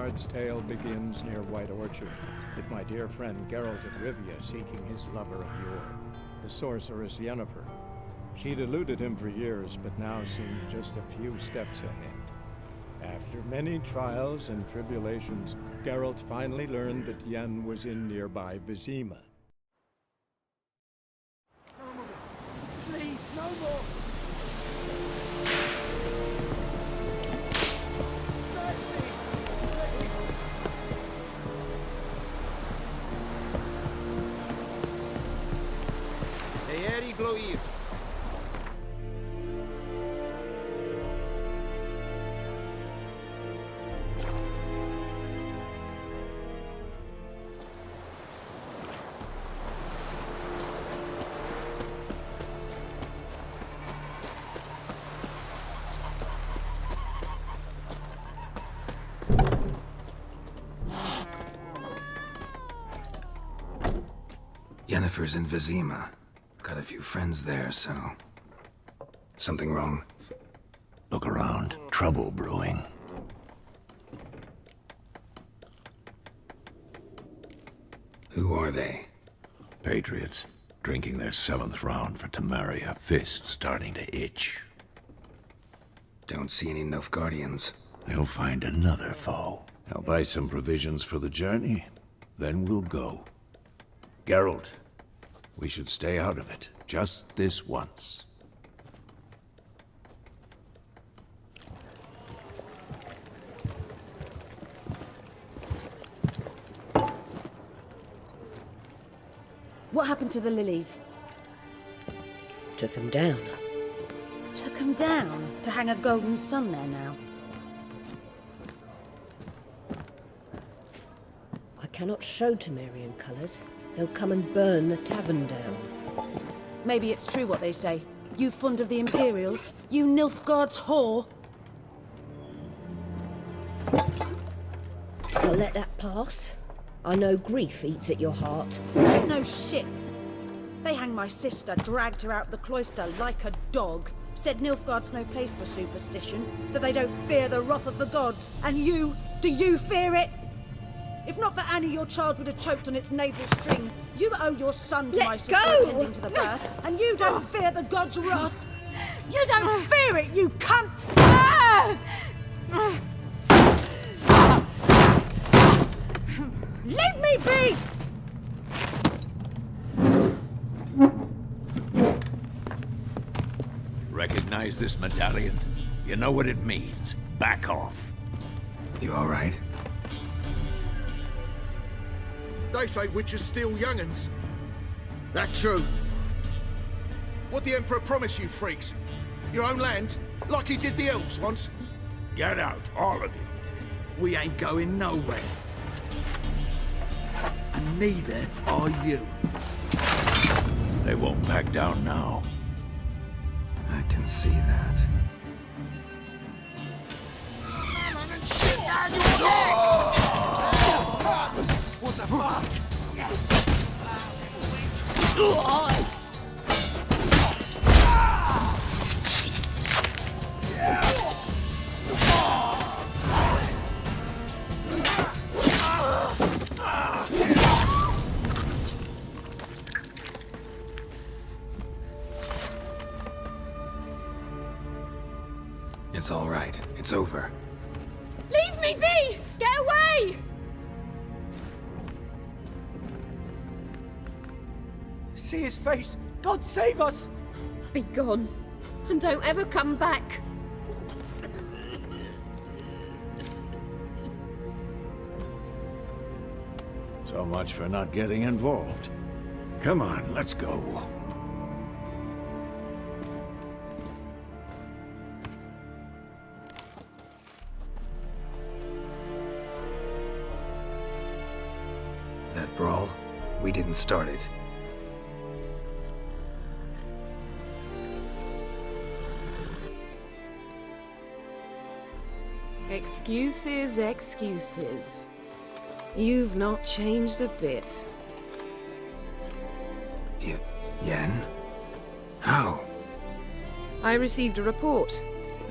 Bard's Tale begins near White Orchard, with my dear friend Geralt of Rivia seeking his lover of yore, the sorceress Yennefer. She'd eluded him for years, but now seemed just a few steps ahead. After many trials and tribulations, Geralt finally learned that Yen was in nearby Vizima. Please, no more! Mercy! Please! Eeri Gloir. Yennefer's in Vizima. Got a few friends there, so... Something wrong? Look around. Trouble brewing. Who are they? Patriots. Drinking their 7th round for Temeria. Fist starting to itch. Don't see any Nilfgaardians. They'll find another foe. I'll buy some provisions for the journey. Then we'll go. Geralt, we should stay out of it. Just this once. What happened to the lilies? Took him down. Took them down to hang a golden sun there now. I cannot show Temerian colours. They'll come and burn the tavern down. Maybe it's true what they say. You fond of the Imperials? You Nilfgaard's whore? I'll let that pass. I know grief eats at your heart. You know shit. They hanged my sister, dragged her out the cloister like a dog. Said Nilfgaard's no place for superstition, that they don't fear the wrath of the gods. And you, do you fear it? If not for Annie, your child would have choked on its navel string. You owe your son to my sister attending to the birth, and you don't fear the gods' wrath. You don't fear it, you cunt! Leave me be! Recognize this medallion? You know what it means. Back off. You alright? They say witches steal young'uns. That true? What the Emperor promised you, freaks? Your own land? Like he did the elves once? Get out, all of you. We ain't going nowhere. And neither are you. They won't back down now. I can see that. What the fuck? It's all right. It's over. Leave me be! Get away! See his face! God save us! Be gone, and don't ever come back. So much for not getting involved. Come on, let's go. That brawl, we didn't start it. Excuses, excuses. You've not changed a bit. Yen? How? I received a report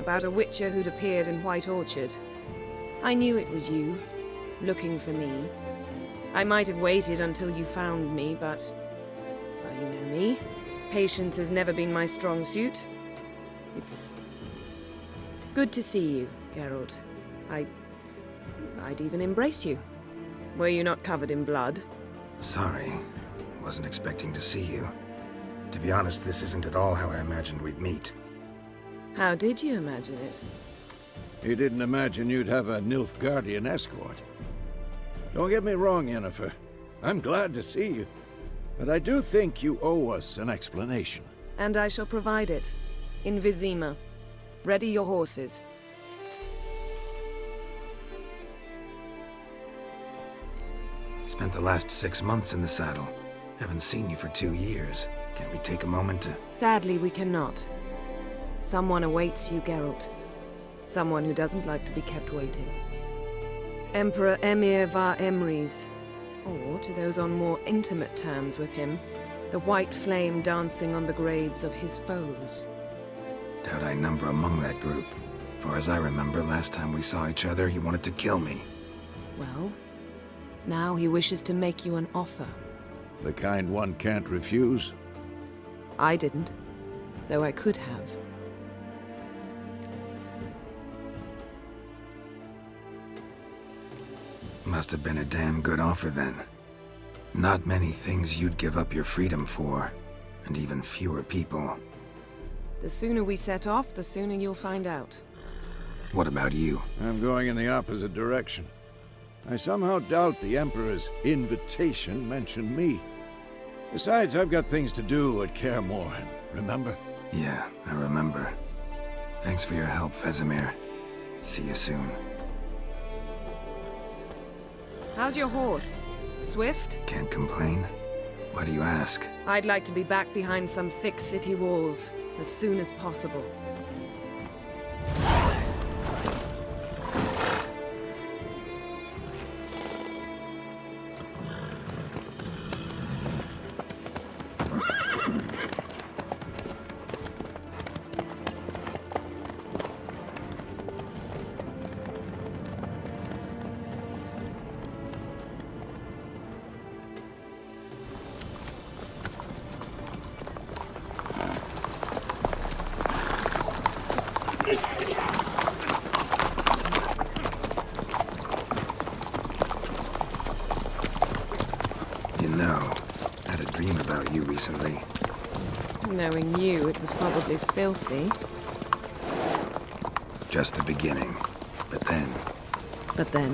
about a witcher who'd appeared in White Orchard. I knew it was you, looking for me. I might have waited until you found me, but... well, you know me. Patience has never been my strong suit. It's... good to see you, Geralt. I'd even embrace you. Were you not covered in blood? Sorry. Wasn't expecting to see you. To be honest, this isn't at all how I imagined we'd meet. How did you imagine it? You didn't imagine you'd have a Nilfgaardian escort. Don't get me wrong, Yennefer. I'm glad to see you. But I do think you owe us an explanation. And I shall provide it. In Vizima. Ready your horses. Spent the last 6 months in the saddle. Haven't seen you for 2 years. Can't we take a moment to... Sadly, we cannot. Someone awaits you, Geralt. Someone who doesn't like to be kept waiting. Emperor Emhyr var Emreis. Or, to those on more intimate terms with him, the white flame dancing on the graves of his foes. Doubt I number among that group. For as I remember, last time we saw each other, he wanted to kill me. Well, now he wishes to make you an offer. The kind one can't refuse? I didn't, though I could have. Must have been a damn good offer then. Not many things you'd give up your freedom for, and even fewer people. The sooner we set off, the sooner you'll find out. What about you? I'm going in the opposite direction. I somehow doubt the Emperor's invitation mentioned me. Besides, I've got things to do at Kaer Morhen, remember? Yeah, I remember. Thanks for your help, Vesemir. See you soon. How's your horse? Swift? Can't complain. Why do you ask? I'd like to be back behind some thick city walls as soon as possible. Recently. Knowing you, it was probably filthy. Just the beginning. But then... But then?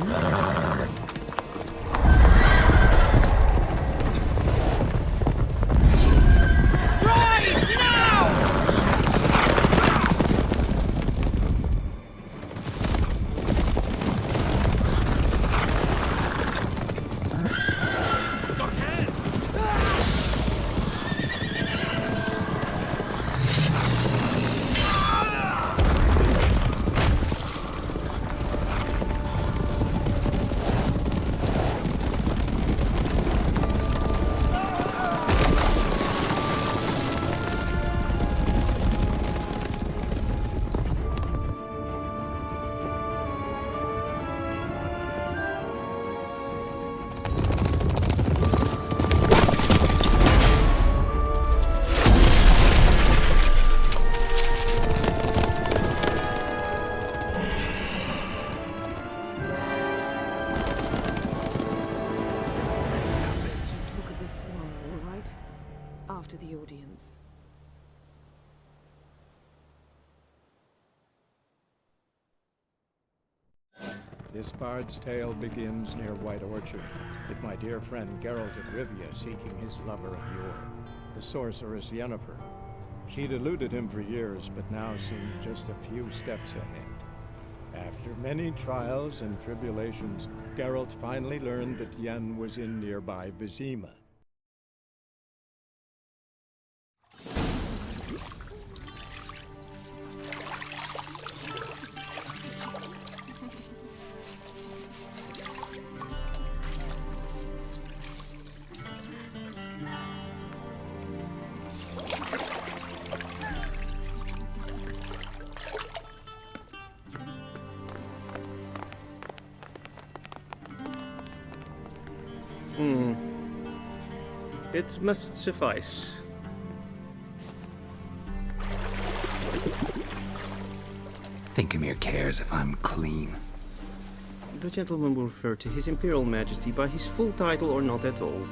This bard's tale begins near White Orchard, with my dear friend Geralt of Rivia seeking his lover of yore, the sorceress Yennefer. She'd eluded him for years, but now seemed just a few steps ahead. After many trials and tribulations, Geralt finally learned that Yen was in nearby Vizima. It must suffice. Thinkamere cares if I'm clean. The gentleman will refer to His Imperial Majesty by his full title or not at all.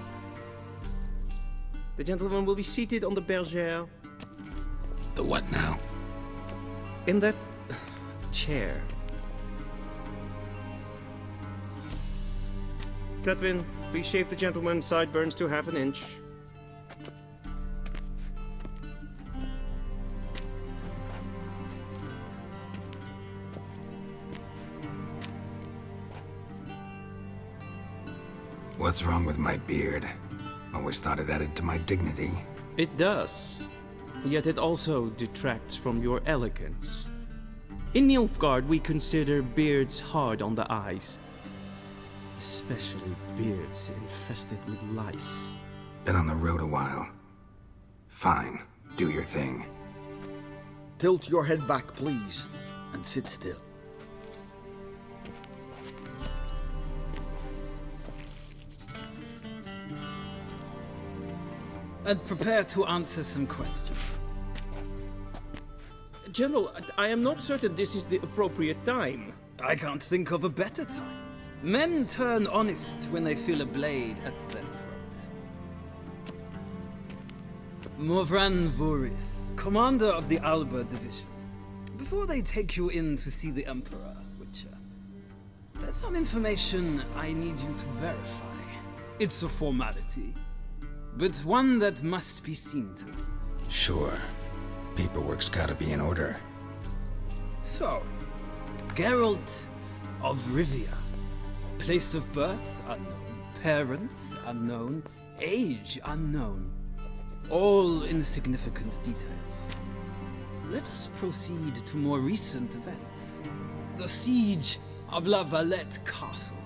The gentleman will be seated on the bergère. The what now? In that chair. Cletwin, please shave the gentleman's sideburns to half an inch. What's wrong with my beard? Always thought it added to my dignity. It does. Yet it also detracts from your elegance. In Nilfgaard, we consider beards hard on the eyes. Especially beards infested with lice. Been on the road a while. Fine, do your thing. Tilt your head back, please, and sit still. And prepare to answer some questions. General, I am not certain this is the appropriate time. I can't think of a better time. Men turn honest when they feel a blade at their throat. Morvran Voorhis, commander of the Alba Division. Before they take you in to see the Emperor, Witcher, there's some information I need you to verify. It's a formality, but one that must be seen to. Sure. Paperwork's gotta be in order. So, Geralt of Rivia. Place of birth unknown. Parents unknown. Age unknown. All insignificant details. Let us proceed to more recent events. The siege of La Valette Castle.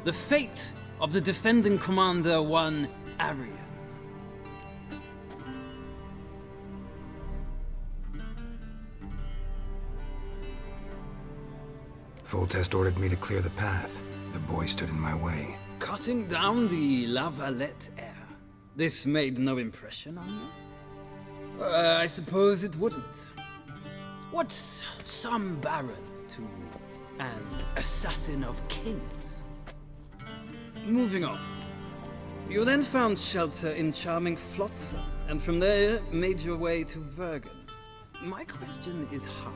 The fate of the defending commander, one Arian. Foltest ordered me to clear the path. The boy stood in my way. Cutting down the La Valette heir. This made no impression on you? I suppose it wouldn't. What's some baron to an assassin of kings? Moving on. You then found shelter in charming Flotsam, and from there made your way to Vergen. My question is how?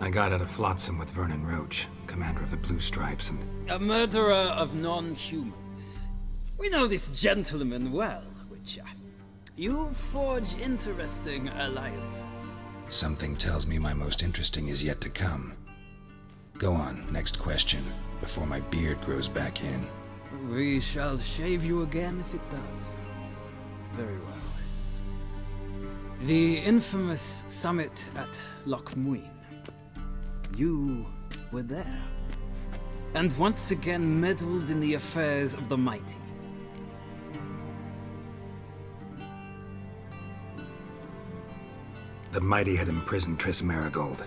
I got out of Flotsam with Vernon Roach, commander of the Blue Stripes, and... A murderer of non-humans. We know this gentleman well, Witcher. You forge interesting alliances. Something tells me my most interesting is yet to come. Go on, next question, before my beard grows back in. We shall shave you again if it does. Very well. The infamous summit at Loch Muin. You were there. And once again meddled in the affairs of the mighty. The mighty had imprisoned Triss Merigold.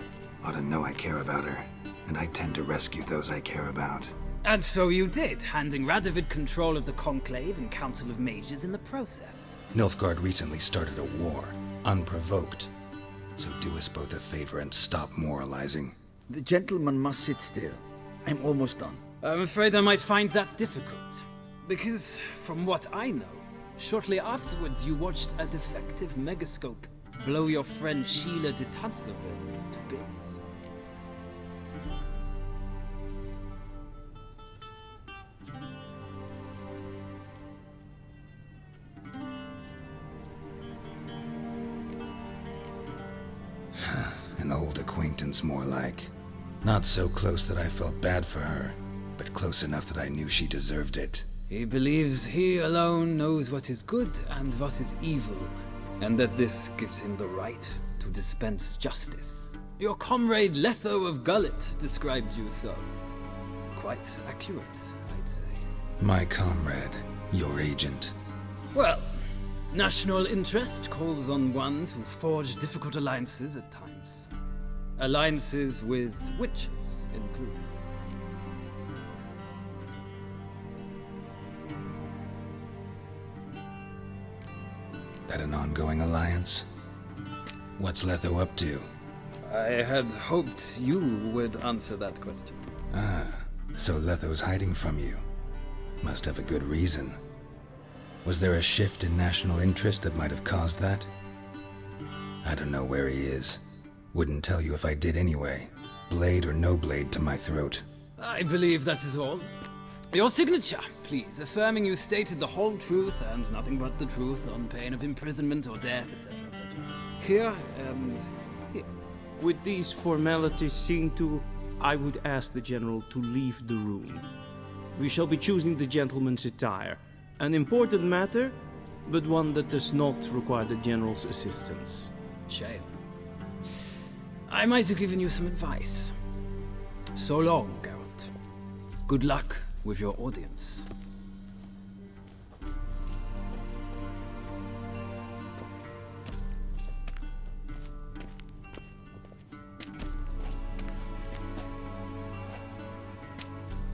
Ought to know I care about her, and I tend to rescue those I care about. And so you did, handing Radovid control of the Conclave and Council of Mages in the process. Nilfgaard recently started a war, unprovoked. So do us both a favor and stop moralizing. The gentleman must sit still. I'm almost done. I'm afraid I might find that difficult. Because, from what I know, shortly afterwards you watched a defective megascope blow your friend Sheila de Tanserville to bits. An old acquaintance, more like. Not so close that I felt bad for her, but close enough that I knew she deserved it. He believes he alone knows what is good and what is evil, and that this gives him the right to dispense justice. Your comrade Letho of Gullet described you so. Quite accurate, I'd say. My comrade, your agent. Well, national interest calls on one to forge difficult alliances at times. Alliances with witches included. That an ongoing alliance? What's Letho up to? I had hoped you would answer that question. Ah, so Letho's hiding from you. Must have a good reason. Was there a shift in national interest that might have caused that? I don't know where he is. Wouldn't tell you if I did anyway. Blade or no blade to my throat. I believe that is all. Your signature, please, affirming you stated the whole truth and nothing but the truth on pain of imprisonment or death, etc., etc. Here and here. With these formalities seen to, I would ask the General to leave the room. We shall be choosing the gentleman's attire. An important matter, but one that does not require the General's assistance. Shame. I might have given you some advice. So long, Geralt. Good luck with your audience.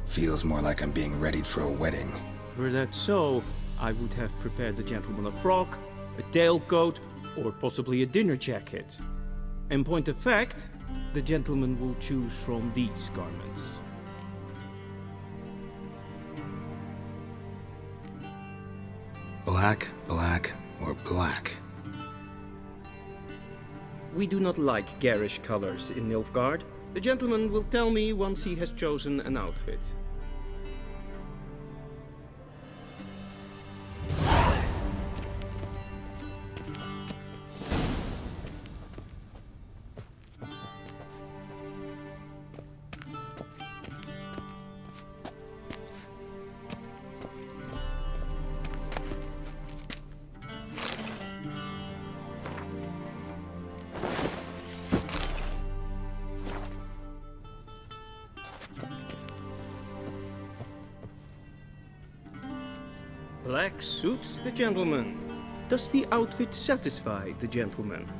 Feels more like I'm being readied for a wedding. Were that so, I would have prepared the gentleman a frock, a tailcoat, or possibly a dinner jacket. In point of fact, the gentleman will choose from these garments. Black, black, or black? We do not like garish colors in Nilfgaard. The gentleman will tell me once he has chosen an outfit. Black suits the gentleman. Does the outfit satisfy the gentleman?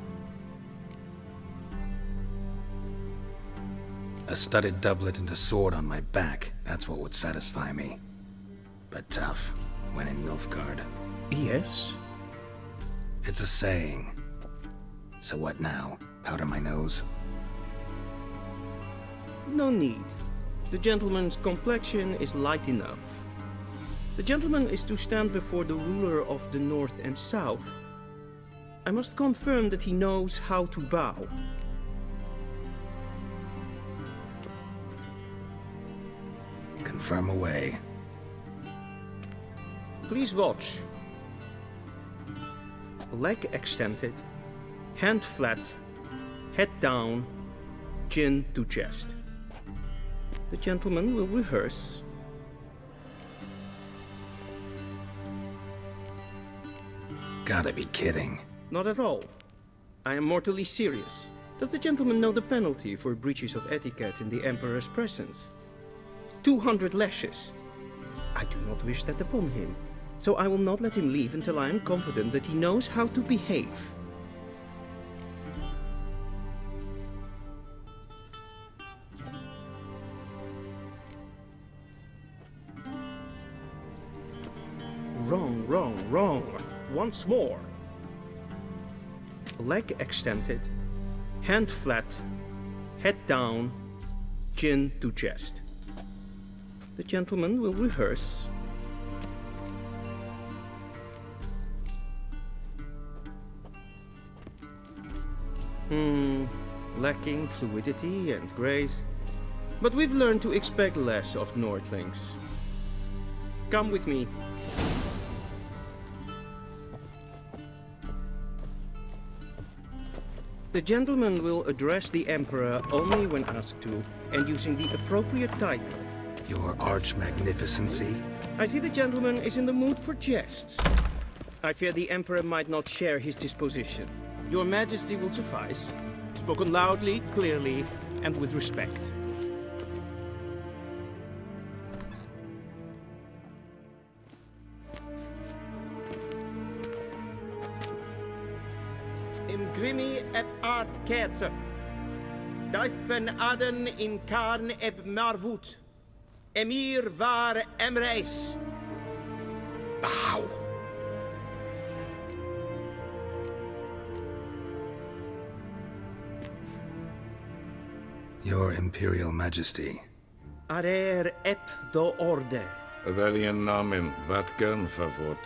A studded doublet and a sword on my back, that's what would satisfy me. But tough, when in Nilfgaard. Yes. It's a saying. So what now? Powder my nose? No need. The gentleman's complexion is light enough. The gentleman is to stand before the ruler of the North and South. I must confirm that he knows how to bow. Confirm away. Please watch. Leg extended, hand flat, head down, chin to chest. The gentleman will rehearse. Gotta be kidding. Not at all. I am mortally serious. Does the gentleman know the penalty for breaches of etiquette in the Emperor's presence? 200 lashes. I do not wish that upon him, so I will not let him leave until I am confident that he knows how to behave. Wrong, wrong, wrong. Once more. Leg extended, hand flat, head down, chin to chest. The gentleman will rehearse. Lacking fluidity and grace. But we've learned to expect less of Nordlings. Come with me. The gentleman will address the Emperor only when asked to, and using the appropriate title. Your Arch-Magnificency? I see the gentleman is in the mood for jests. I fear the Emperor might not share his disposition. Your Majesty will suffice. Spoken loudly, clearly, and with respect. Im Grimmi et Art Kerze. Daifen Aden in Karn eb Marvut. Emir var Emreis. Bow. Your Imperial Majesty. Arer ep the orde. Weljen namen Vatkan favort?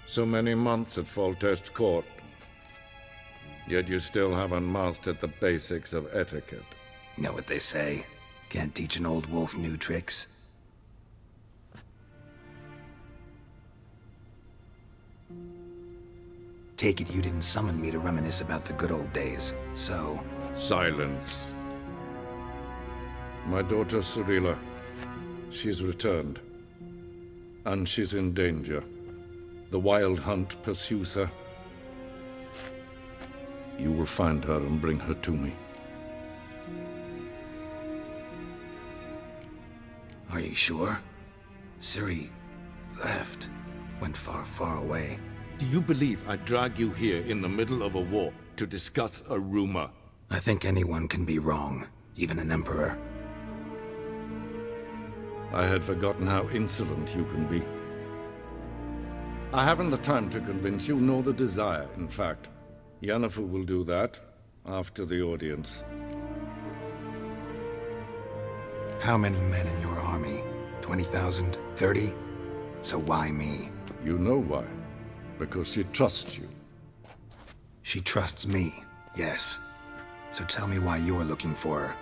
So many months at Foltest Court. Yet you still haven't mastered the basics of etiquette. Know what they say? Can't teach an old wolf new tricks. Take it you didn't summon me to reminisce about the good old days, so... Silence. My daughter Cirilla, she's returned. And she's in danger. The Wild Hunt pursues her. You will find her and bring her to me. Are you sure? Ciri left. Went far, far away. Do you believe I drag you here in the middle of a war to discuss a rumor? I think anyone can be wrong, even an emperor. I had forgotten how insolent you can be. I haven't the time to convince you, nor the desire, in fact. Yennefer will do that after the audience. How many men in your army? 20,000? 30? So why me? You know why. Because she trusts you. She trusts me, yes. So tell me why you're looking for her.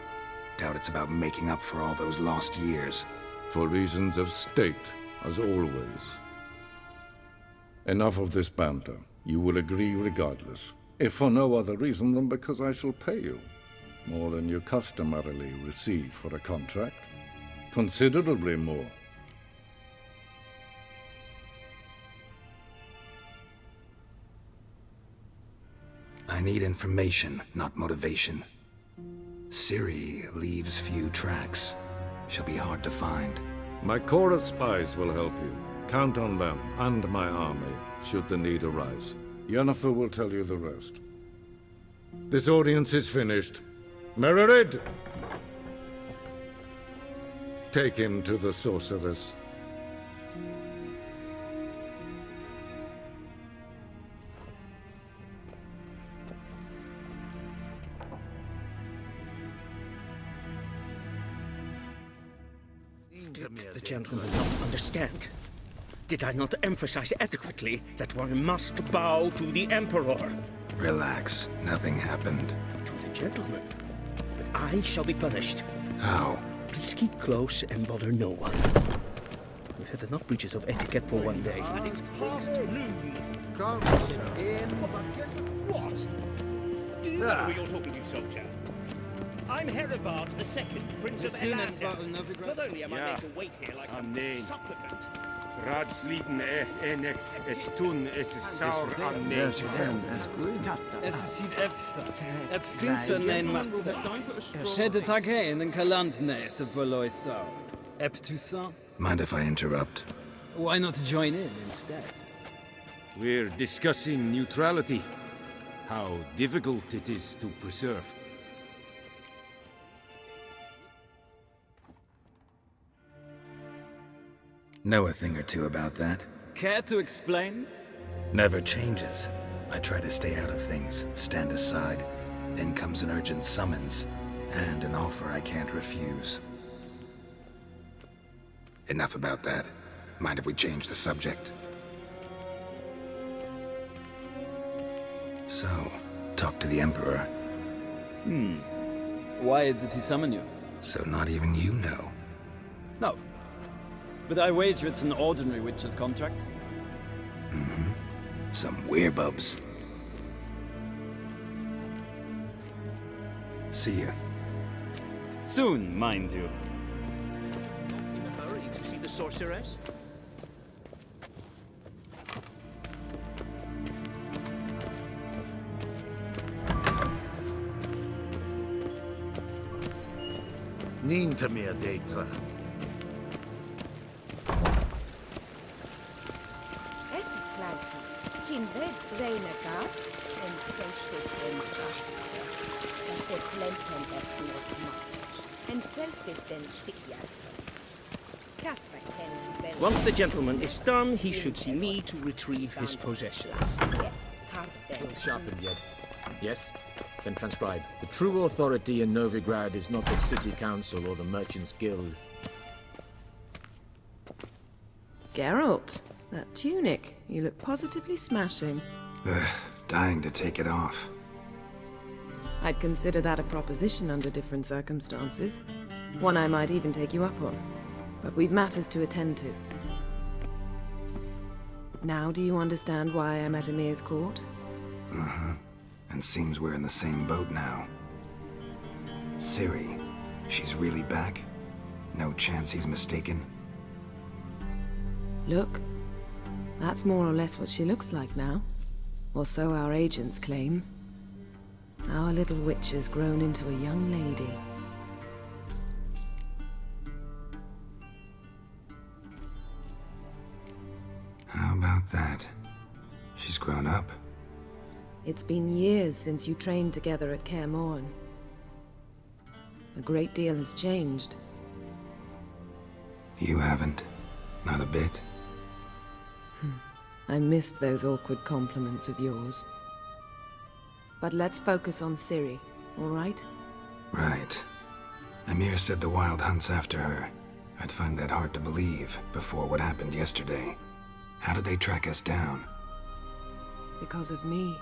Doubt it's about making up for all those lost years. For reasons of state, as always. Enough of this banter. You will agree regardless. If for no other reason than because I shall pay you. More than you customarily receive for a contract. Considerably more. I need information, not motivation. Ciri leaves few tracks. She'll be hard to find. My corps of spies will help you. Count on them, and my army, should the need arise. Yennefer will tell you the rest. This audience is finished. Mererid! Take him to the sorceress. Did the gentleman not understand? Did I not emphasize adequately that one must bow to the Emperor? Relax. Nothing happened. To the gentleman. But I shall be punished. How? Please keep close and bother no one. We've had enough breaches of etiquette for one day. And it's past noon. Come in. What? Do you know who you're talking to, soldier? I'm Herivard II, Prince of Elandel. Not only am I made to wait here like some supplicant. Raadsliden enecht es tun es saur am Yes, and as good. Es sieht efsa. Ep finse nein macht. Hätte tag hein en kalant nese verlois sau. Ep Toussaint? Mind if I interrupt? Why not join in instead? We're discussing neutrality. How difficult it is to preserve. Know a thing or two about that. Care to explain? Never changes. I try to stay out of things, stand aside. Then comes an urgent summons, and an offer I can't refuse. Enough about that. Mind if we change the subject? So, talk to the Emperor. Why did he summon you? So not even you know. No. But I wager it's an ordinary witch's contract. Mm-hmm. Some werebubs. See ya. Soon, mind you. In a hurry to see the sorceress? Ninta mea deitra. red Renegat and self-defend and self-defend Once the gentleman is done, he should see me to retrieve his possessions. Sharpened yet? Yes? Then transcribe. The true authority in Novigrad is not the city council or the merchants' guild. Geralt, that tunic. You look positively smashing. Ugh, dying to take it off. I'd consider that a proposition under different circumstances. One I might even take you up on. But we've matters to attend to. Now do you understand why I'm at Emir's court? Uh-huh. And seems we're in the same boat now. Ciri, she's really back? No chance he's mistaken? Look, that's more or less what she looks like now. Or so our agents claim. Our little witch has grown into a young lady. How about that? She's grown up. It's been years since you trained together at Kaer Morhen. A great deal has changed. You haven't. Not a bit. I missed those awkward compliments of yours. But let's focus on Ciri, all right? Right. Emir said the Wild Hunt's after her. I'd find that hard to believe before what happened yesterday. How did they track us down? Because of me.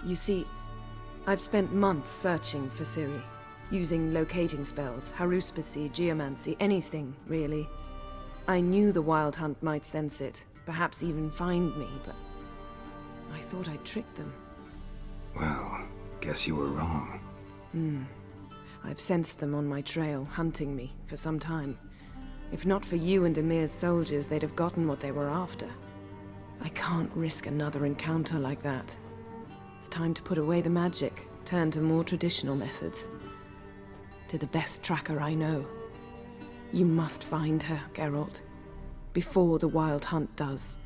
You see, I've spent months searching for Ciri, using locating spells, haruspicy, geomancy, anything, really. I knew the Wild Hunt might sense it, perhaps even find me, but I thought I'd tricked them. Well, guess you were wrong. I've sensed them on my trail, hunting me, for some time. If not for you and Emir's soldiers, they'd have gotten what they were after. I can't risk another encounter like that. It's time to put away the magic, turn to more traditional methods. To the best tracker I know. You must find her, Geralt. Before the Wild Hunt does.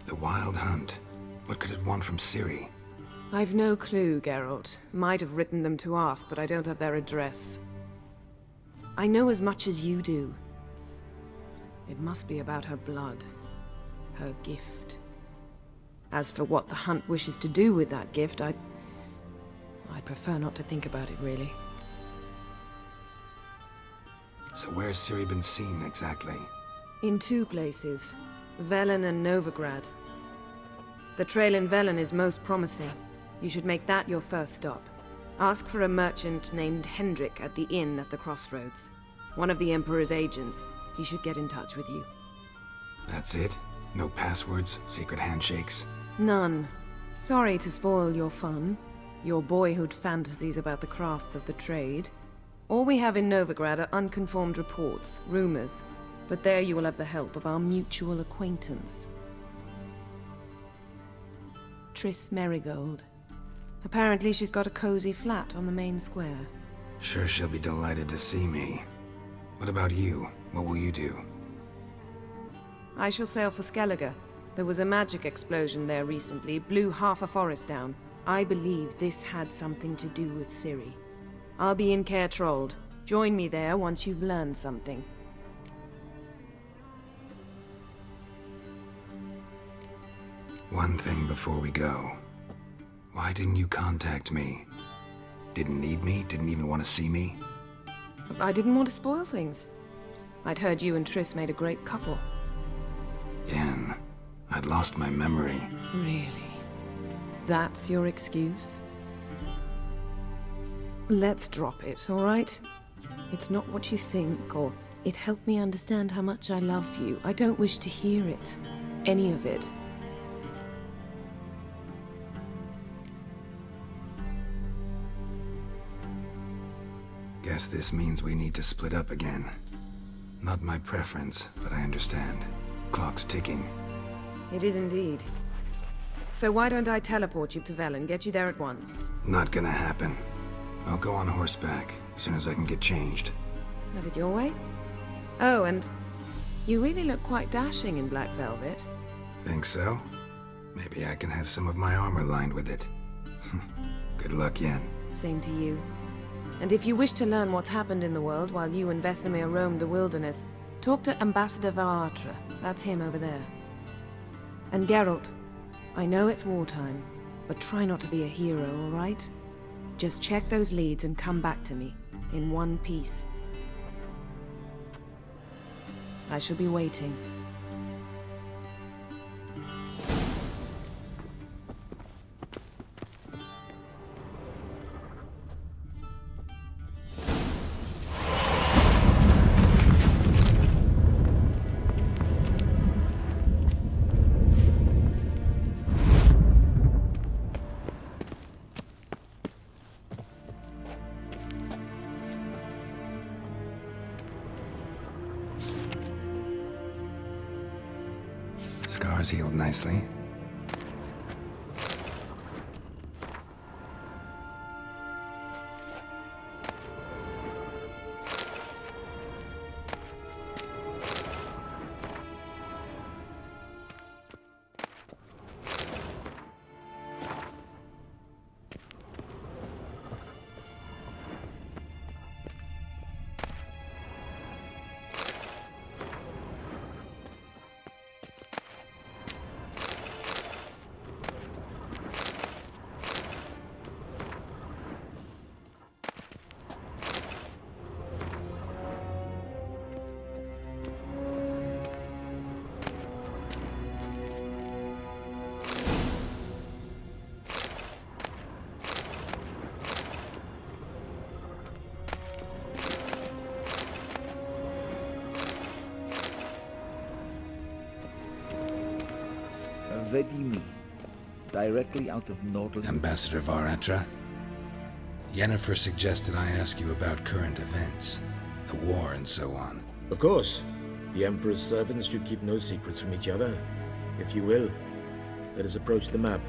The Wild Hunt? What could it want from Ciri? I've no clue, Geralt. Might have written them to ask, but I don't have their address. I know as much as you do. It must be about her blood. Her gift. As for what the Hunt wishes to do with that gift, I'd prefer not to think about it, really. So where's Ciri been seen, exactly? In two places. Velen and Novigrad. The trail in Velen is most promising. You should make that your first stop. Ask for a merchant named Hendrik at the inn at the crossroads. One of the Emperor's agents. He should get in touch with you. That's it? No passwords, secret handshakes? None. Sorry to spoil your fun. Your boyhood fantasies about the crafts of the trade. All we have in Novigrad are unconfirmed reports, rumors. But there you will have the help of our mutual acquaintance. Triss Merigold. Apparently she's got a cozy flat on the main square. Sure she'll be delighted to see me. What about you? What will you do? I shall sail for Skellige. There was a magic explosion there recently, blew half a forest down. I believe this had something to do with Ciri. I'll be in Caer Trolde. Join me there once you've learned something. One thing before we go. Why didn't you contact me? Didn't need me? Didn't even want to see me? I didn't want to spoil things. I'd heard you and Triss made a great couple. Yen, I'd lost my memory. Really? That's your excuse? Let's drop it, all right? It's not what you think, or it helped me understand how much I love you. I don't wish to hear it. Any of it. Guess this means we need to split up again. Not my preference, but I understand. Clock's ticking. It is indeed. So why don't I teleport you to Velen, get you there at once? Not gonna happen. I'll go on horseback, as soon as I can get changed. Have it your way? Oh, and You really look quite dashing in black velvet. Think so? Maybe I can have some of my armor lined with it. Good luck, Yen. Same to you. And if you wish to learn what's happened in the world while you and Vesemir roamed the wilderness, talk to Ambassador Varatra. That's him over there. And Geralt, I know it's wartime, but try not to be a hero, all right? Just check those leads and come back to me, in one piece. I shall be waiting. Scars healed nicely. Vedimi, directly out of Northern... Ambassador Varatra, Yennefer suggested I ask you about current events, the war and so on. Of course. The Emperor's servants should keep no secrets from each other. If you will, let us approach the map.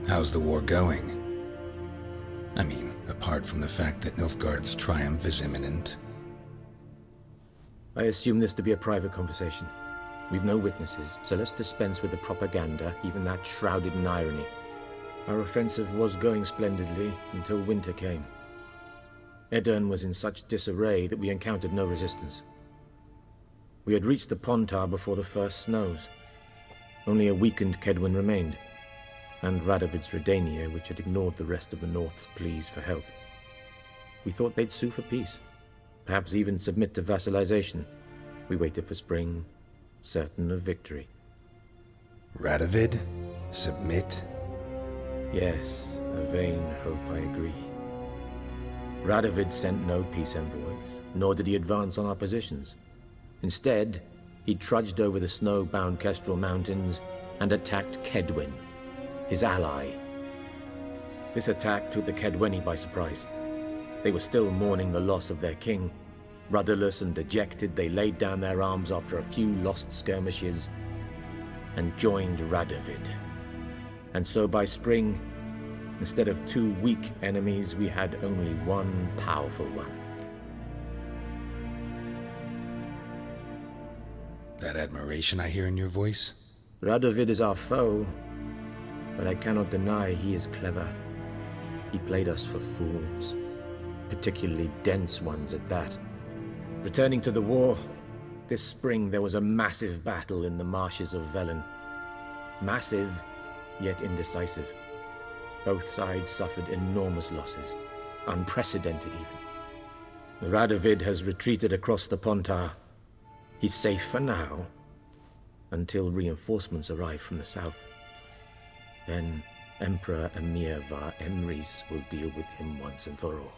How's the war going? I mean, apart from the fact that Nilfgaard's triumph is imminent. I assume this to be a private conversation. We've no witnesses, so let's dispense with the propaganda, even that shrouded in irony. Our offensive was going splendidly until winter came. Edirn was in such disarray that we encountered no resistance. We had reached the Pontar before the first snows. Only a weakened Kedwen remained, and Radovid's Redania, which had ignored the rest of the North's pleas for help. We thought they'd sue for peace, perhaps even submit to vassalization. We waited for spring, certain of victory. Radovid? Submit? Yes, a vain hope, I agree. Radovid sent no peace envoys, nor did he advance on our positions. Instead, he trudged over the snow-bound Kestrel Mountains and attacked Kedwen, his ally. This attack took the Kedweni by surprise. They were still mourning the loss of their king. Rudderless and dejected, they laid down their arms after a few lost skirmishes and joined Radovid. And so by spring, instead of two weak enemies, we had only one powerful one. That admiration I hear in your voice? Radovid is our foe, but I cannot deny he is clever. He played us for fools, particularly dense ones at that. Returning to the war, this spring there was a massive battle in the marshes of Velen. Massive, yet indecisive. Both sides suffered enormous losses, unprecedented even. Radovid has retreated across the Pontar. He's safe for now, until reinforcements arrive from the south. Then Emperor Emir var Emrys will deal with him once and for all.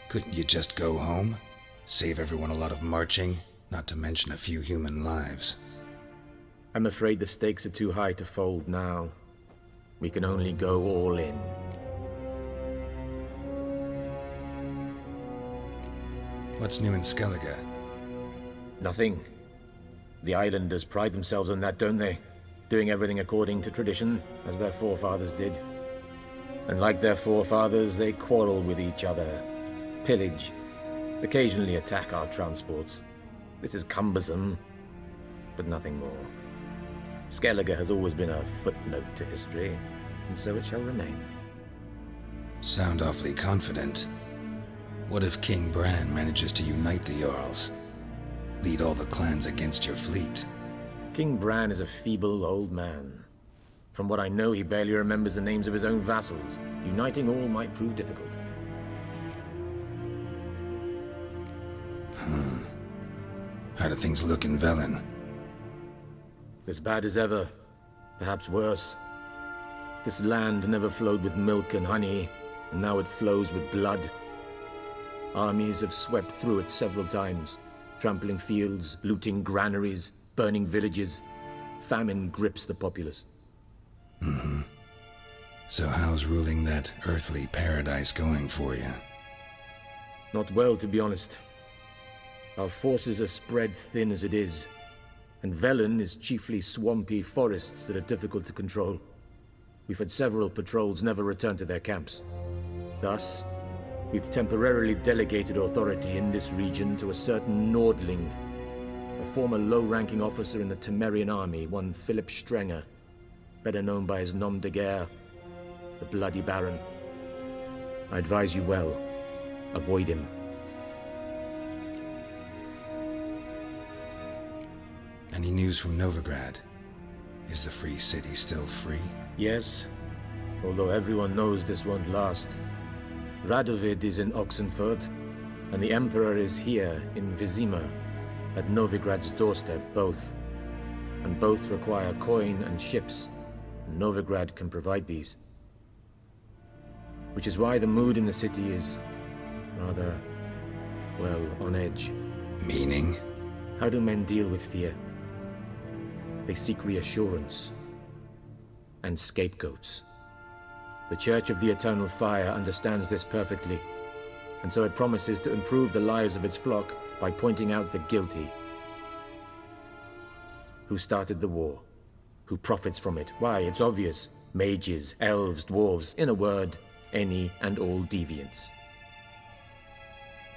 Couldn't you just go home? Save everyone a lot of marching, not to mention a few human lives. I'm afraid the stakes are too high to fold now. We can only go all in. What's new in Skellige? Nothing. The islanders pride themselves on that, don't they? doing everything according to tradition, as their forefathers did. And like their forefathers, they quarrel with each other, pillage, occasionally attack our transports. This is cumbersome, but nothing more. Skellige has always been a footnote to history, and so it shall remain. Sound awfully confident. What if King Bran manages to unite the Jarls? Lead all the clans against your fleet? King Bran is a feeble old man. From what I know, he barely remembers the names of his own vassals. Uniting all might prove difficult. How do things look in Velen? As bad as ever, perhaps worse. This land never flowed with milk and honey, and now it flows with blood. Armies have swept through it several times, trampling fields, looting granaries, burning villages. Famine grips the populace. So how's ruling that earthly paradise going for you? Not well, to be honest. Our forces are spread thin as it is, and Velen is chiefly swampy forests that are difficult to control. We've had several patrols never return to their camps. Thus, we've temporarily delegated authority in this region to a certain Nordling, a former low-ranking officer in the Temerian army, one Philip Strenger, better known by his nom de guerre, the Bloody Baron. I advise you well, avoid him. Any news from Novigrad? Is the Free City still free? Yes, although everyone knows this won't last. Radovid is in Oxenfurt, and the Emperor is here in Vizima, at Novigrad's doorstep, both. And both require coin and ships, and Novigrad can provide these. Which is why the mood in the city is rather, well, on edge. Meaning? How do men deal with fear? They seek reassurance and scapegoats. The Church of the Eternal Fire understands this perfectly, and so it promises to improve the lives of its flock by pointing out the guilty. Who started the war? Who profits from it? Why, it's obvious. Mages, elves, dwarves, in a word, any and all deviants.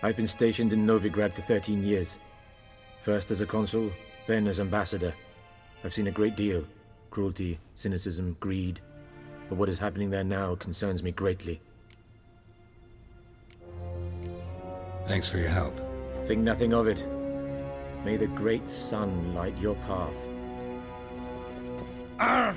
I've been stationed in Novigrad for 13 years. First as a consul, then as ambassador. I've seen a great deal. Cruelty, cynicism, greed. But what is happening there now concerns me greatly. Thanks for your help. Think nothing of it. May the great sun light your path. Ah!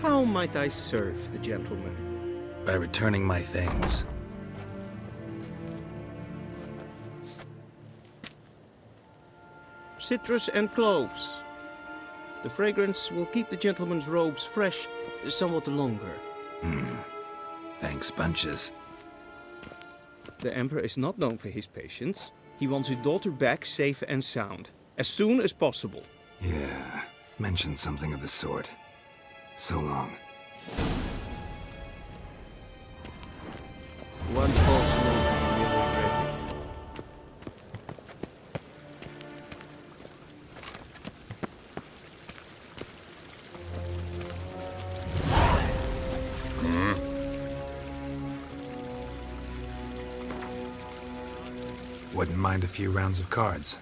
How might I serve the gentleman? By returning my things. Citrus and cloves. The fragrance will keep the gentleman's robes fresh somewhat longer. Thanks, bunches. The Emperor is not known for his patience. He wants his daughter back safe and sound, as soon as possible. Yeah, mentioned something of the sort. So long. One false move and you'll regret it. Wouldn't mind a few rounds of cards.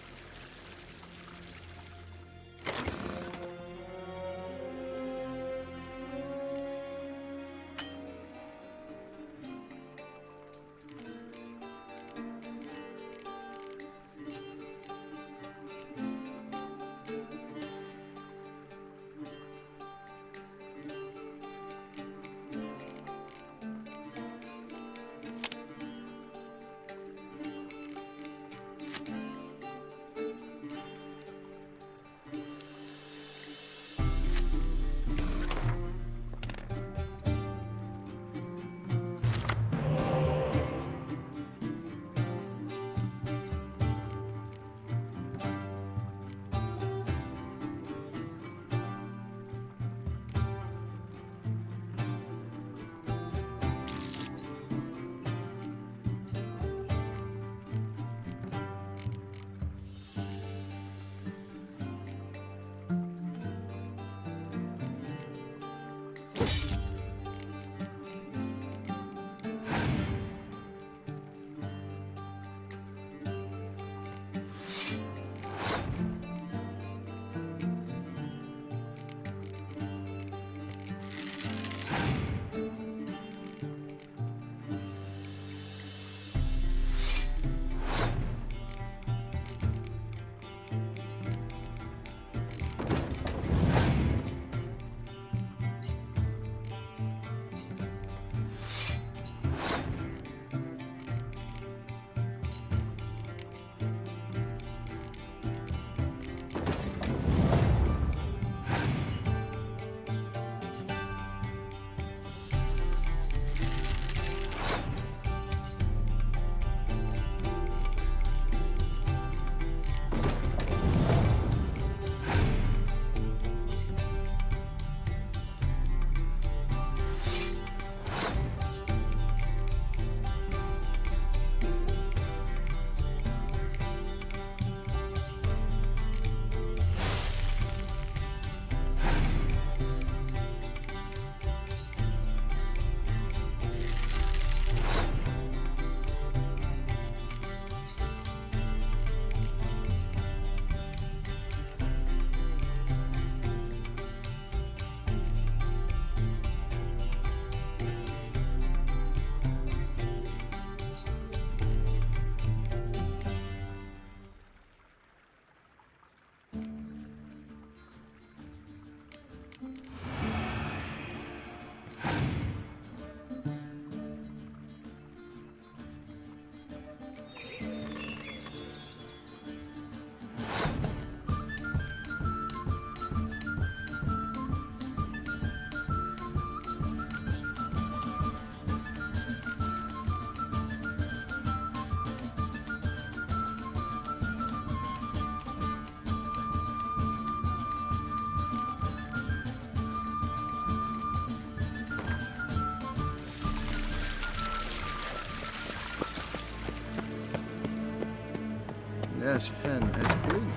as hen as queen.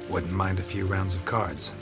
Wouldn't mind a few rounds of cards.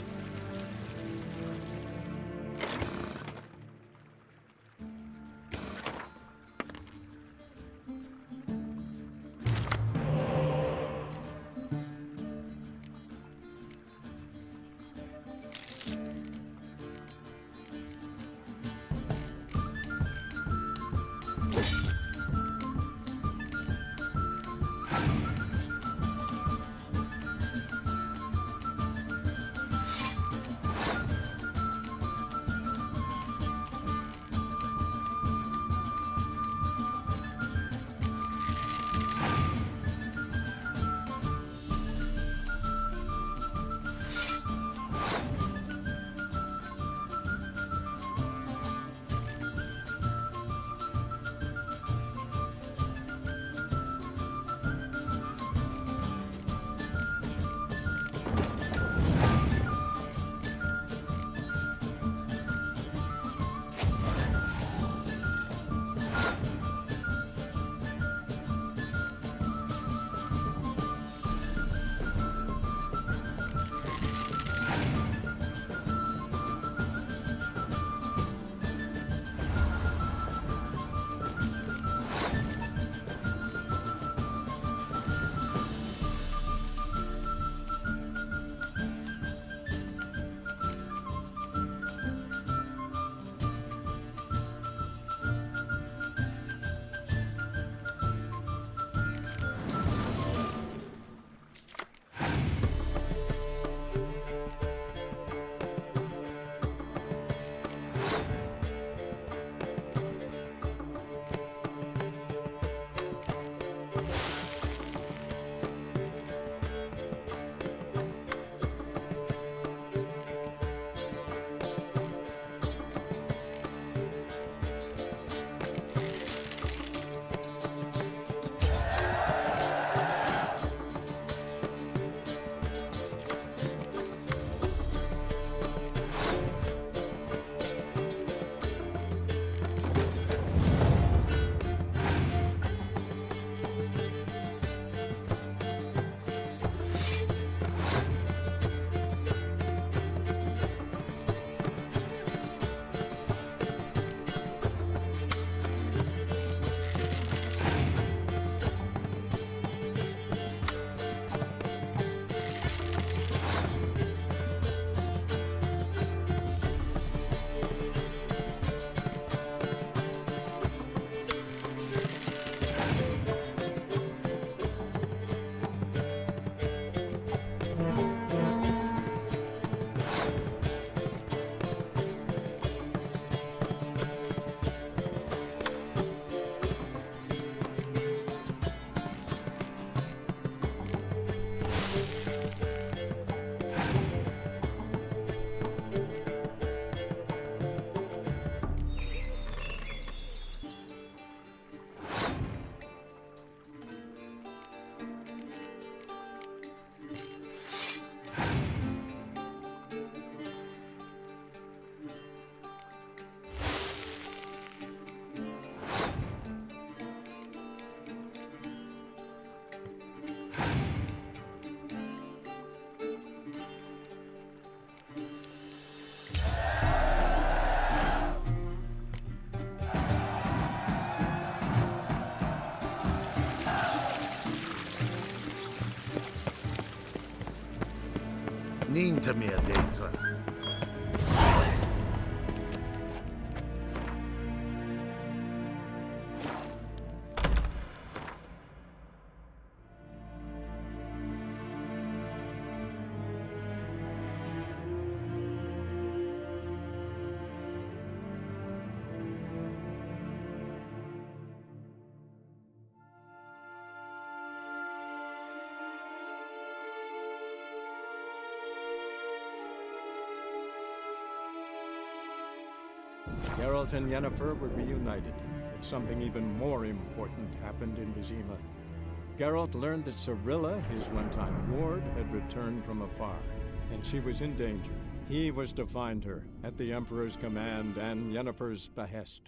Niente mehr dentro. Geralt and Yennefer were reunited, but something even more important happened in Vizima. Geralt learned that Cirilla, his one-time ward, had returned from afar, and she was in danger. He was to find her, at the Emperor's command and Yennefer's behest.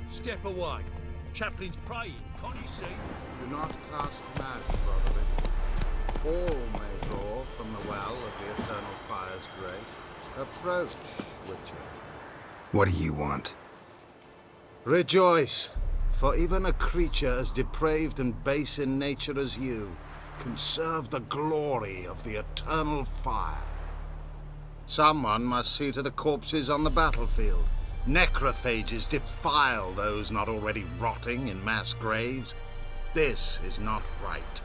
Step away. Chaplain's praying, can't you see? Do not cast mad, Roderick. All may draw from the well of the Eternal Fire's grace. Approach, Witcher. What do you want? Rejoice, for even a creature as depraved and base in nature as you can serve the glory of the Eternal Fire. Someone must see to the corpses on the battlefield. Necrophages defile those not already rotting in mass graves. This is not right.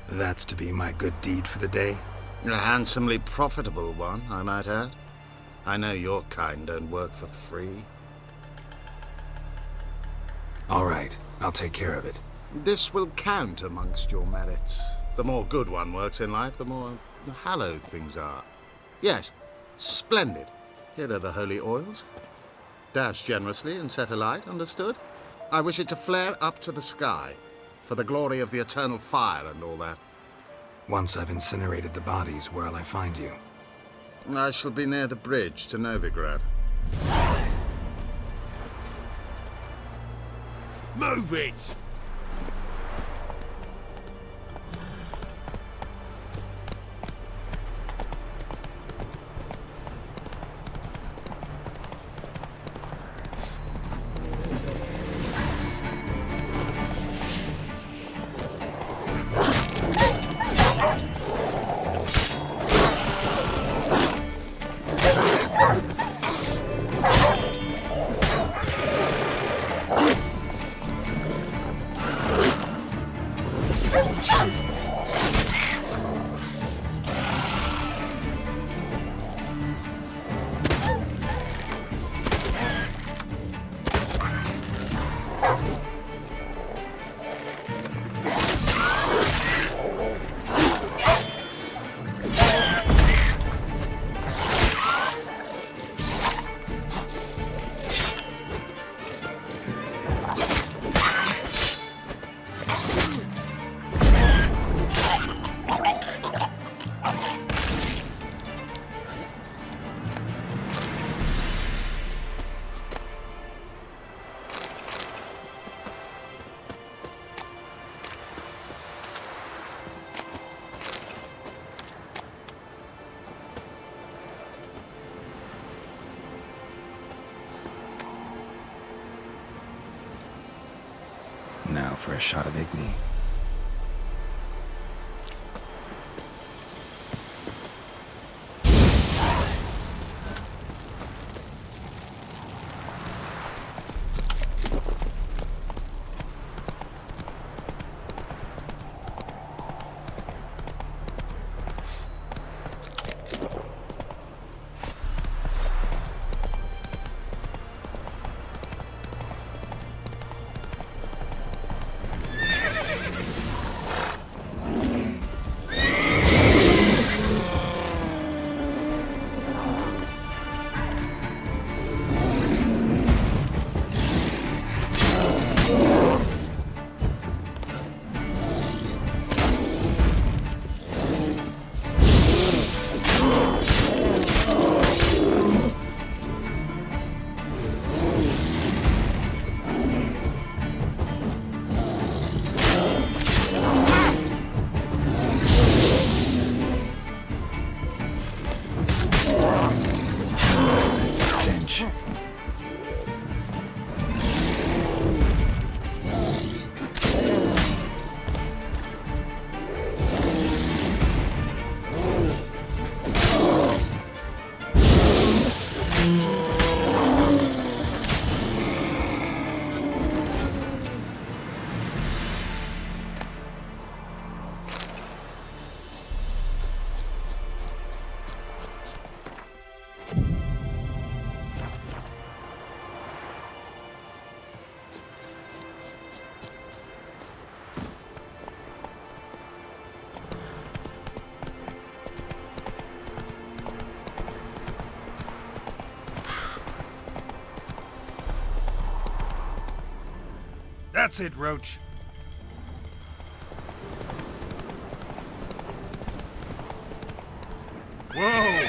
That's to be my good deed for the day? A handsomely profitable one, I might add. I know your kind don't work for free. All right, I'll take care of it. This will count amongst your merits. The more good one works in life, the more hallowed things are. Yes, splendid. Here are the holy oils. Dash generously and set alight, understood? I wish it to flare up to the sky, for the glory of the eternal fire and all that. Once I've incinerated the bodies, where'll I find you? I shall be near the bridge to Novigrad. Move it! Now for a shot of Igni. That's it, Roach. Whoa!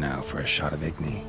Now for a shot of Igni.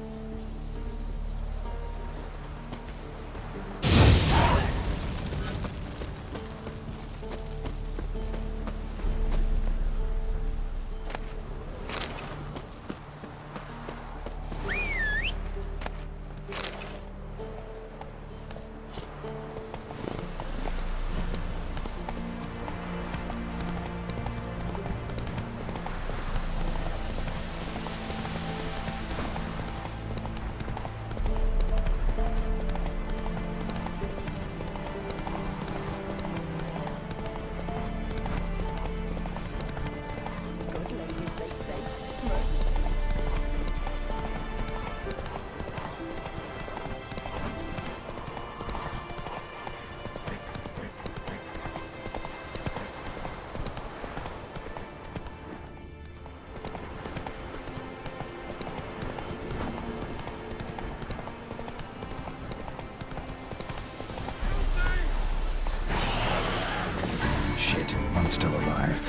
Shit, one's still alive.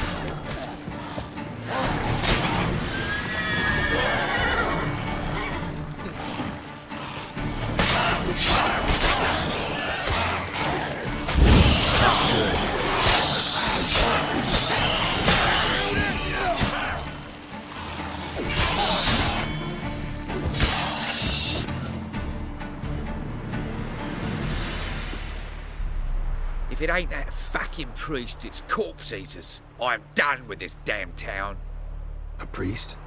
If it ain't that fucking priest, it's corpse eaters. I'm done with this damn town. A priest?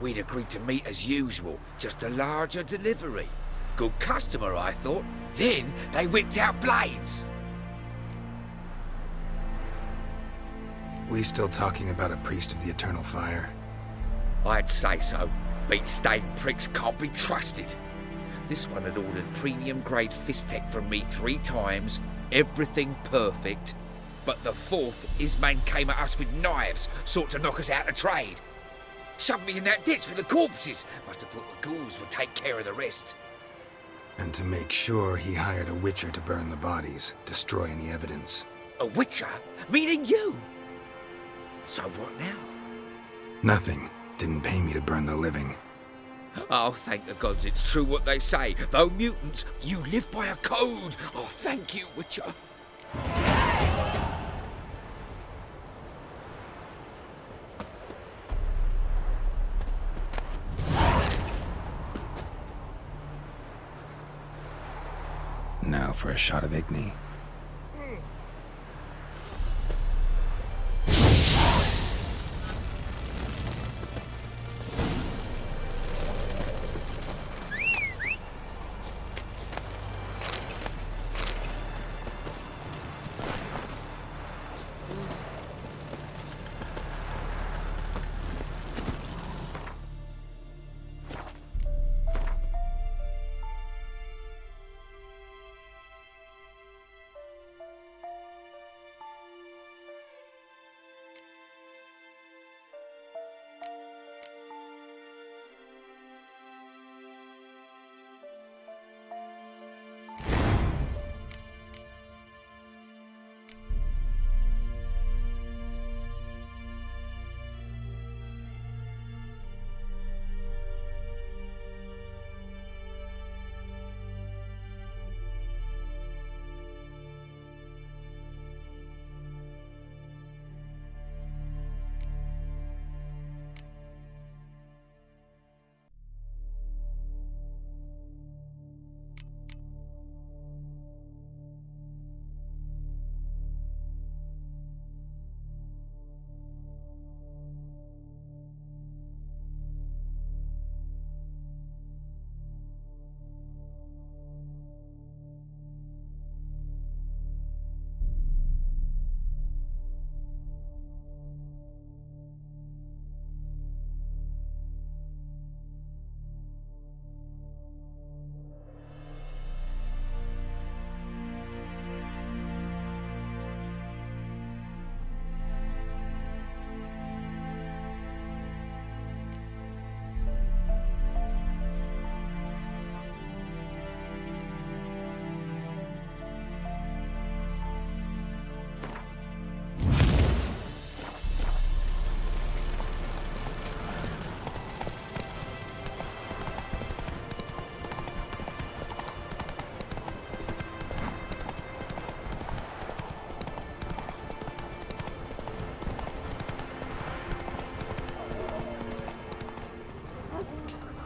We'd agreed to meet as usual, just a larger delivery. Good customer, I thought. Then they whipped out blades. We still talking about a priest of the Eternal Fire? I'd say so. Beat-stained pricks can't be trusted. This one had ordered premium-grade fisstech from me 3 times, everything perfect. But the 4th, his man came at us with knives, sought to knock us out of trade. Shoved me in that ditch with the corpses. Must have thought the ghouls would take care of the rest. And to make sure, he hired a witcher to burn the bodies, destroy any evidence. A witcher? Meaning you? So what now? Nothing. Didn't pay me to burn the living. Oh, thank the gods it's true what they say. Though mutants, you live by a code. Oh, thank you, Witcher. Now for a shot of Igni.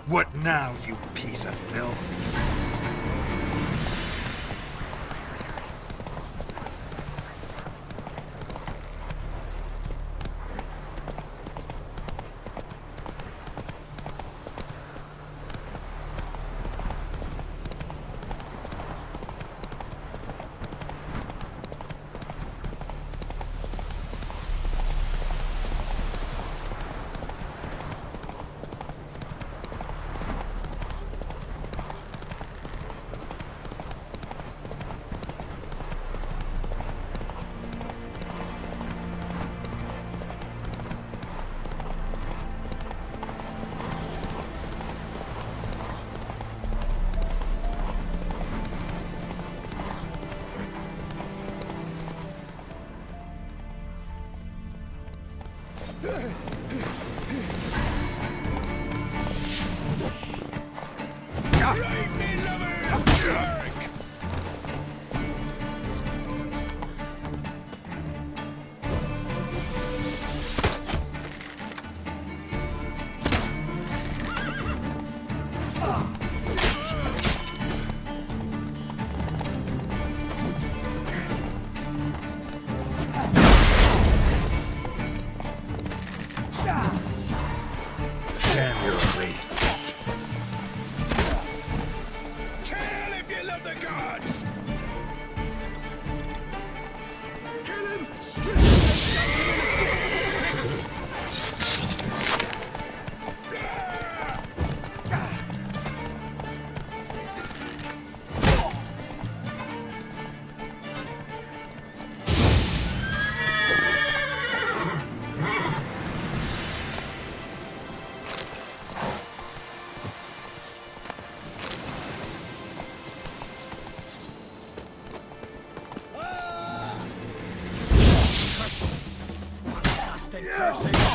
What now, you piece of filth?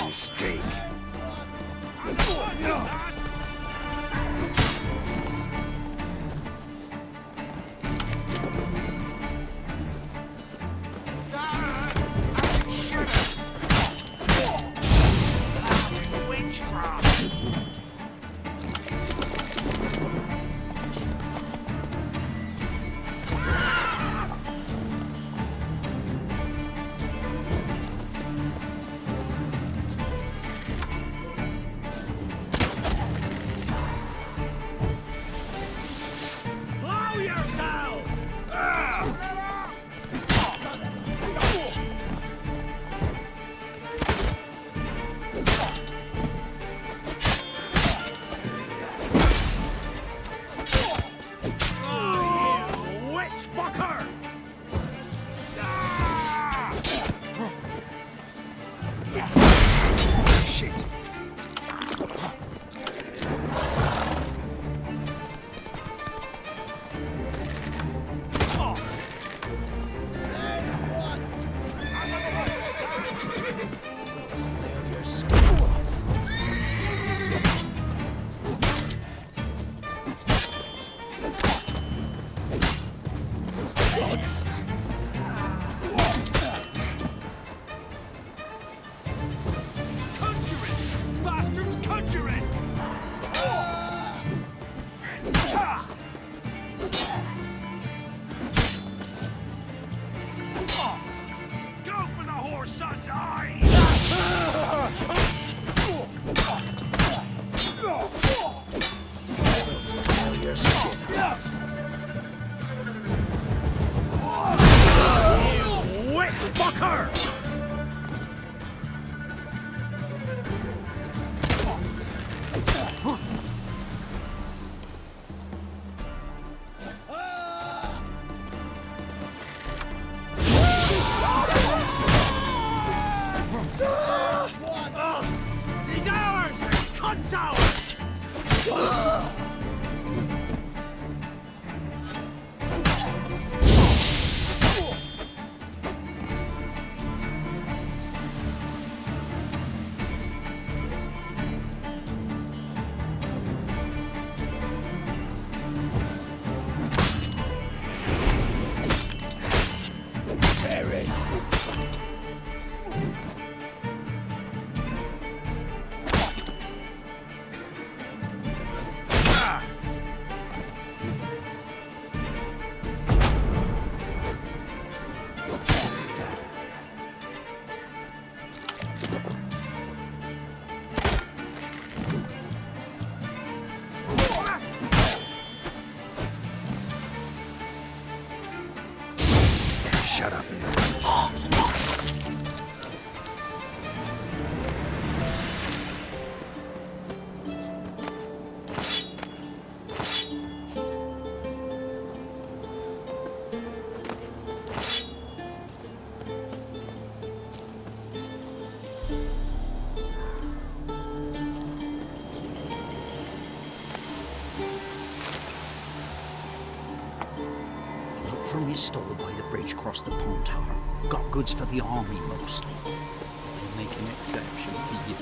Mistake. Shut up. From his stall by the bridge across the Pontar. Got goods for the army mostly. I'll make an exception for you.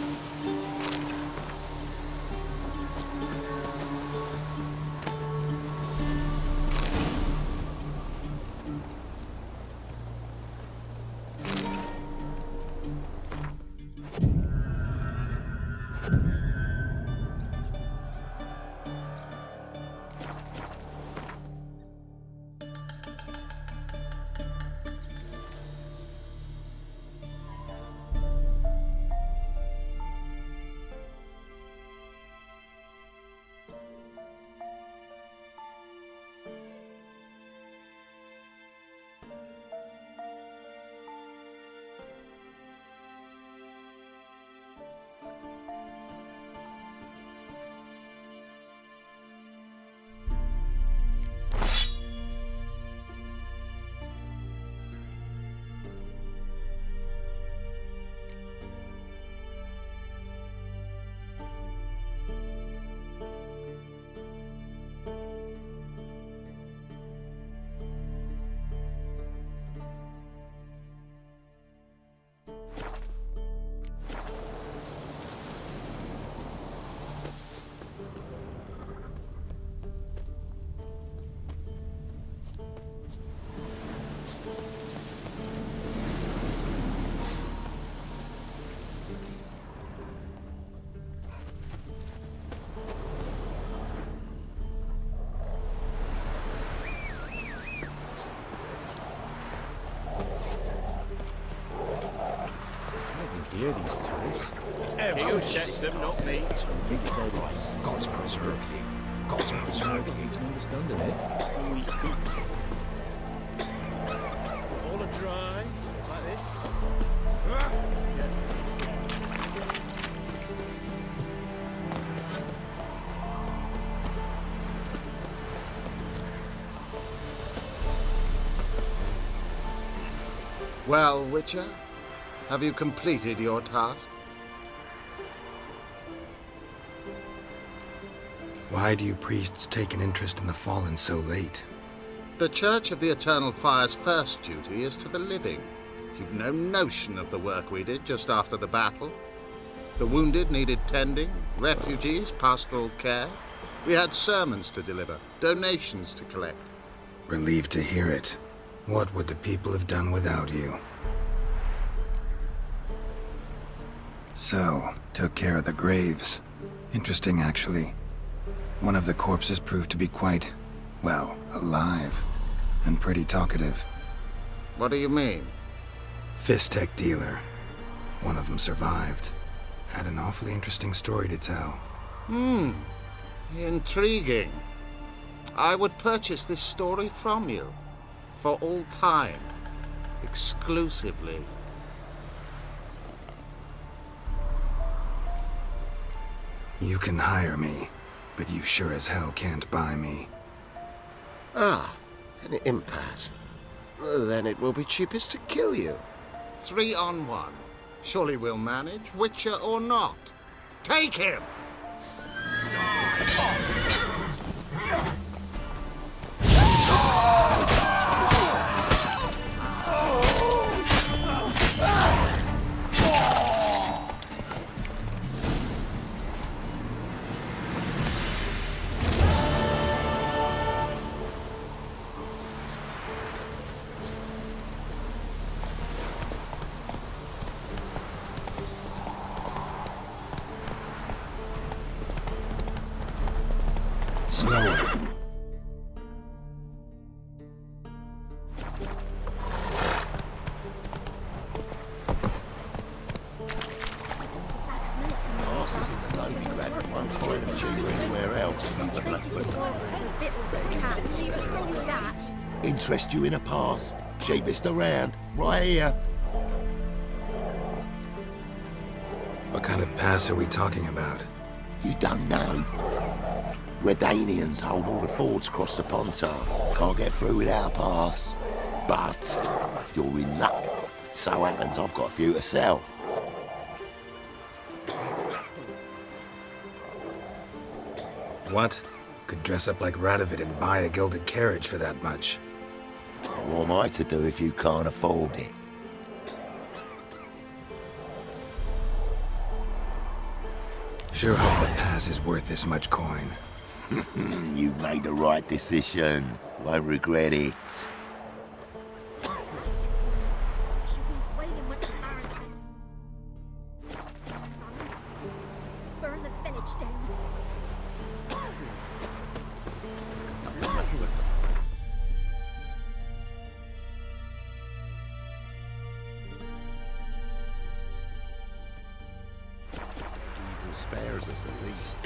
Hear these types. You check them, not me. Gods preserve you. Gods preserve you. Understanding it. All a dry, like this. Well, Witcher, have you completed your task? Why do you priests take an interest in the fallen so late? The Church of the Eternal Fire's first duty is to the living. You've no notion of the work we did just after the battle. The wounded needed tending, refugees, pastoral care. We had sermons to deliver, donations to collect. Relieved to hear it. What would the people have done without you? So, took care of the graves. Interesting, actually. One of the corpses proved to be quite, well, alive. And pretty talkative. What do you mean? Fistech dealer. One of them survived. Had an awfully interesting story to tell. Intriguing. I would purchase this story from you. For all time. Exclusively. You can hire me, but you sure as hell can't buy me. Ah, an impasse. Then it will be cheapest to kill you. 3 on 1. Surely we'll manage, Witcher or not. Take him! Slower. find them cheaper anywhere else. Interest you in a pass? Cheapest around, right here. What kind of pass are we talking about? You don't know? Redanians hold all the fords across the Pontar. Can't get through without a pass. But you're in luck. So happens I've got a few to sell. What? Could dress up like Radovid and buy a gilded carriage for that much. What am I to do if you can't afford it? Sure hope the pass is worth this much coin. You made the right decision. Won't regret it. Burn the village down. Evil spares us at least.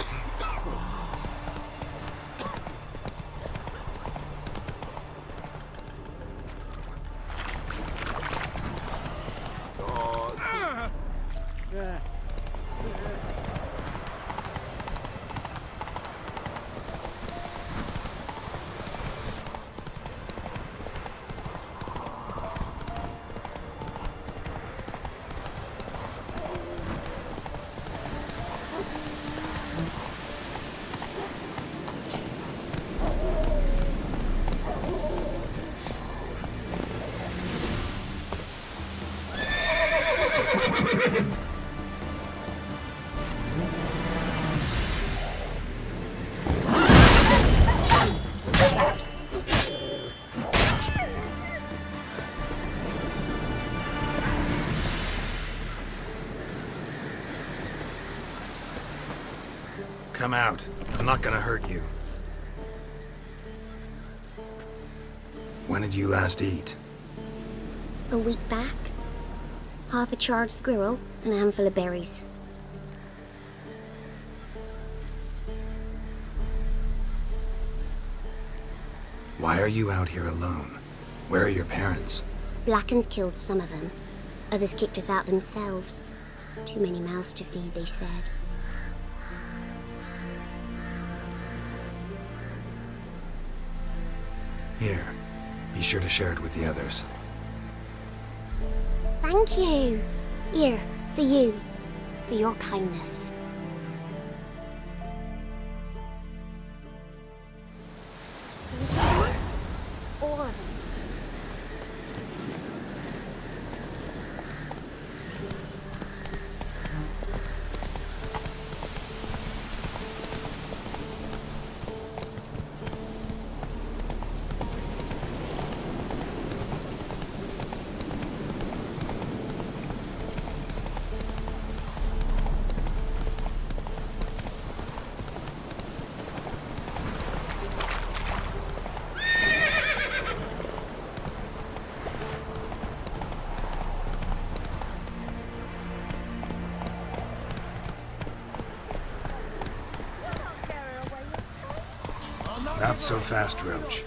Come out. I'm not gonna hurt you. When did you last eat? A week back. Half a charred squirrel and a handful of berries. Why are you out here alone? Where are your parents? Blackens killed some of them. Others kicked us out themselves. Too many mouths to feed, they said. Here, be sure to share it with the others. Thank you. Here, for you. For your kindness. All of them. Not so fast, Roach.